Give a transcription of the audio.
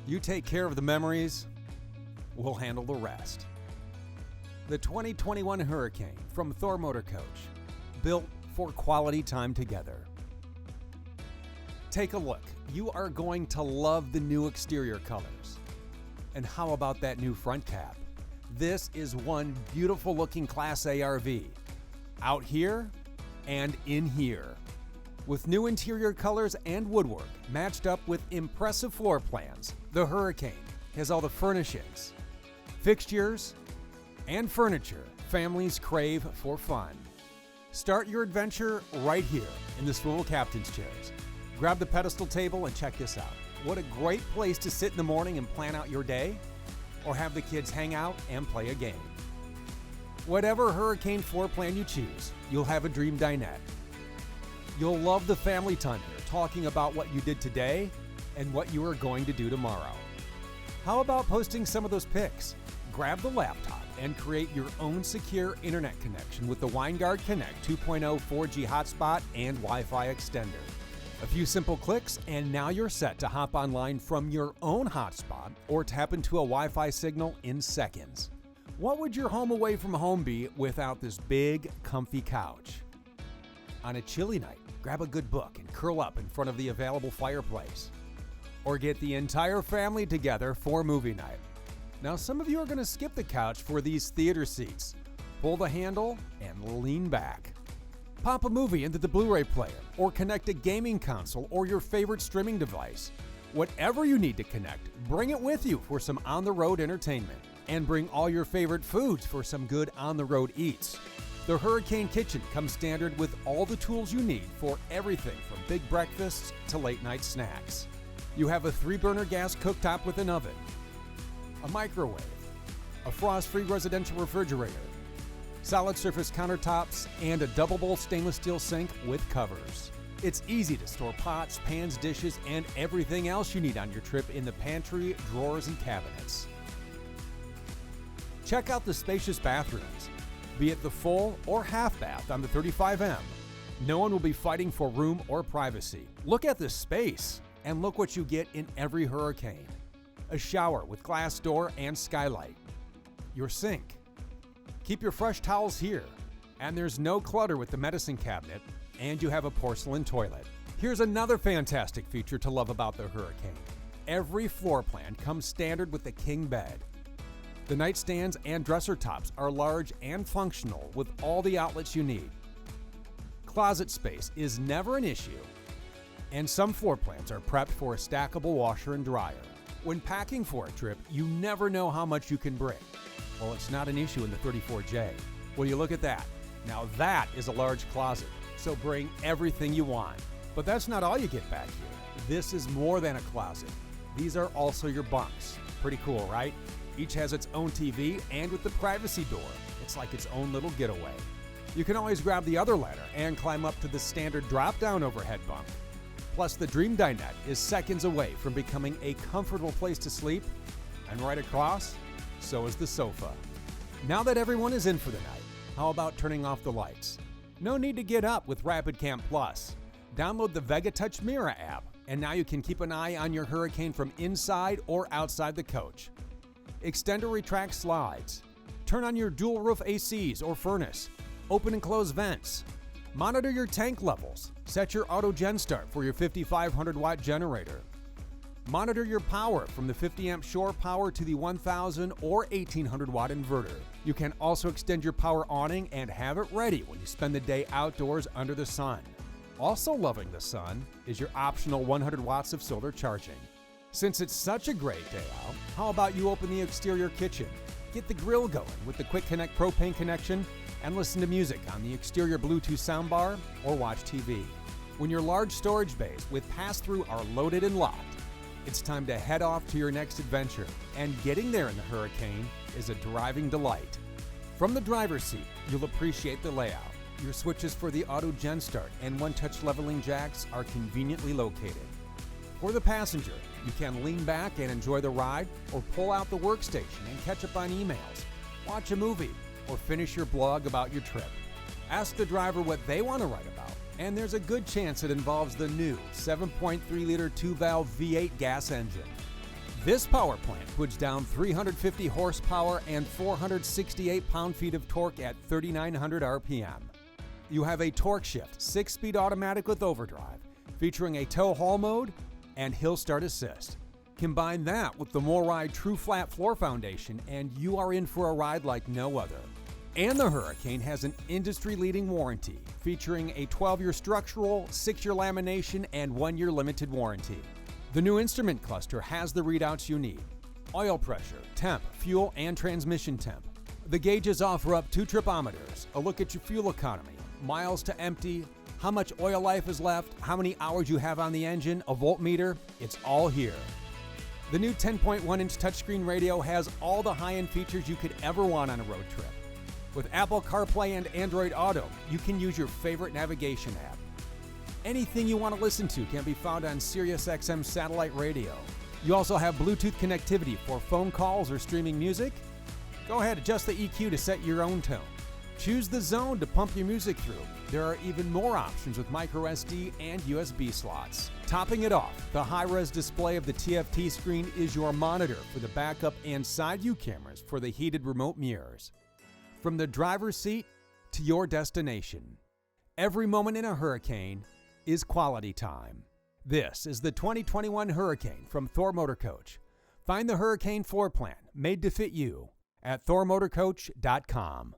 You take care of the memories, we'll handle the rest. The 2021 Hurricane from Thor Motor Coach, built for quality time together. Take a look. You are going to love the new exterior colors. And how about that new front cap? This is one beautiful looking Class A RV. Out here and in here. With new interior colors and woodwork matched up with impressive floor plans, the Hurricane has all the furnishings, fixtures, and furniture families crave for fun. Start your adventure right here in the swivel captain's chairs. Grab the pedestal table and check this out. What a great place to sit in the morning and plan out your day, or have the kids hang out and play a game. Whatever Hurricane floor plan you choose, you'll have a dream dinette. You'll love the family time here, talking about what you did today and what you are going to do tomorrow. How about posting some of those pics? Grab the laptop and create your own secure internet connection with the WineGuard Connect 2.0 4G hotspot and Wi-Fi extender. A few simple clicks and now you're set to hop online from your own hotspot or tap into a Wi-Fi signal in seconds. What would your home away from home be without this big, comfy couch? On a chilly night, grab a good book and curl up in front of the available fireplace. Or get the entire family together for movie night. Now, some of you are going to skip the couch for these theater seats. Pull the handle and lean back. Pop a movie into the Blu-ray player or connect a gaming console or your favorite streaming device. Whatever you need to connect, bring it with you for some on-the-road entertainment. And bring all your favorite foods for some good on-the-road eats. The Hurricane Kitchen comes standard with all the tools you need for everything from big breakfasts to late-night snacks. You have a 3-burner gas cooktop with an oven, a microwave, a frost-free residential refrigerator, solid surface countertops, and a double bowl stainless steel sink with covers. It's easy to store pots, pans, dishes, and everything else you need on your trip in the pantry, drawers, and cabinets. Check out the spacious bathrooms. Be it the full or half bath on the 35M, no one will be fighting for room or privacy. Look at this space, and look what you get in every Hurricane. A shower with glass door and skylight. Your sink. Keep your fresh towels here. And there's no clutter with the medicine cabinet, and you have a porcelain toilet. Here's another fantastic feature to love about the Hurricane. Every floor plan comes standard with the king bed. The nightstands and dresser tops are large and functional with all the outlets you need. Closet space is never an issue, and some floor plans are prepped for a stackable washer and dryer. When packing for a trip, you never know how much you can bring. Well, it's not an issue in the 34J. Well, you look at that. Now that is a large closet, so bring everything you want. But that's not all you get back here. This is more than a closet. These are also your bunks. Pretty cool, right? Each has its own TV, and with the privacy door, it's like its own little getaway. You can always grab the other ladder and climb up to the standard drop-down overhead bunk. Plus, the Dream Dinette is seconds away from becoming a comfortable place to sleep, and right across, so is the sofa. Now that everyone is in for the night, how about turning off the lights? No need to get up with Rapid Camp Plus. Download the Vega Touch Mira app, and now you can keep an eye on your Hurricane from inside or outside the coach. Extend or retract slides. Turn on your dual roof ACs or furnace. Open and close vents. Monitor your tank levels. Set your auto gen start for your 5500 watt generator. Monitor your power from the 50 amp shore power to the 1000 or 1800 watt inverter. You can also extend your power awning and have it ready when you spend the day outdoors under the sun. Also loving the sun is your optional 100 watts of solar charging. Since it's such a great day out, how about you open the exterior kitchen, get the grill going with the Quick Connect propane connection, and listen to music on the exterior Bluetooth soundbar or watch TV. When your large storage bays with pass-through are loaded and locked, it's time to head off to your next adventure, and getting there in the Hurricane is a driving delight. From the driver's seat, you'll appreciate the layout. Your switches for the auto gen start and one-touch leveling jacks are conveniently located. For the passenger, you can lean back and enjoy the ride, or pull out the workstation and catch up on emails, watch a movie, or finish your blog about your trip. Ask the driver what they want to write about, and there's a good chance it involves the new 7.3-liter 2-valve V8 gas engine. This power plant puts down 350 horsepower and 468 pound-feet of torque at 3,900 RPM. You have a torque shift 6-speed automatic with overdrive, featuring a tow haul mode and hill start assist. Combine that with the MORryde True Flat Floor Foundation and you are in for a ride like no other. And the Hurricane has an industry-leading warranty, featuring a 12-year structural, 6-year lamination, and 1-year limited warranty. The new instrument cluster has the readouts you need: oil pressure, temp, fuel, and transmission temp. The gauges offer up 2 tripometers, a look at your fuel economy, miles to empty, how much oil life is left, how many hours you have on the engine, a voltmeter. It's all here. The new 10.1-inch touchscreen radio has all the high-end features you could ever want on a road trip. With Apple CarPlay and Android Auto, you can use your favorite navigation app. Anything you want to listen to can be found on SiriusXM satellite radio. You also have Bluetooth connectivity for phone calls or streaming music. Go ahead, adjust the EQ to set your own tone. Choose the zone to pump your music through. There are even more options with microSD and USB slots. Topping it off, the high-res display of the TFT screen is your monitor for the backup and side view cameras for the heated remote mirrors. From the driver's seat to your destination, every moment in a Hurricane is quality time. This is the 2021 Hurricane from Thor Motor Coach. Find the Hurricane floor plan made to fit you at thormotorcoach.com.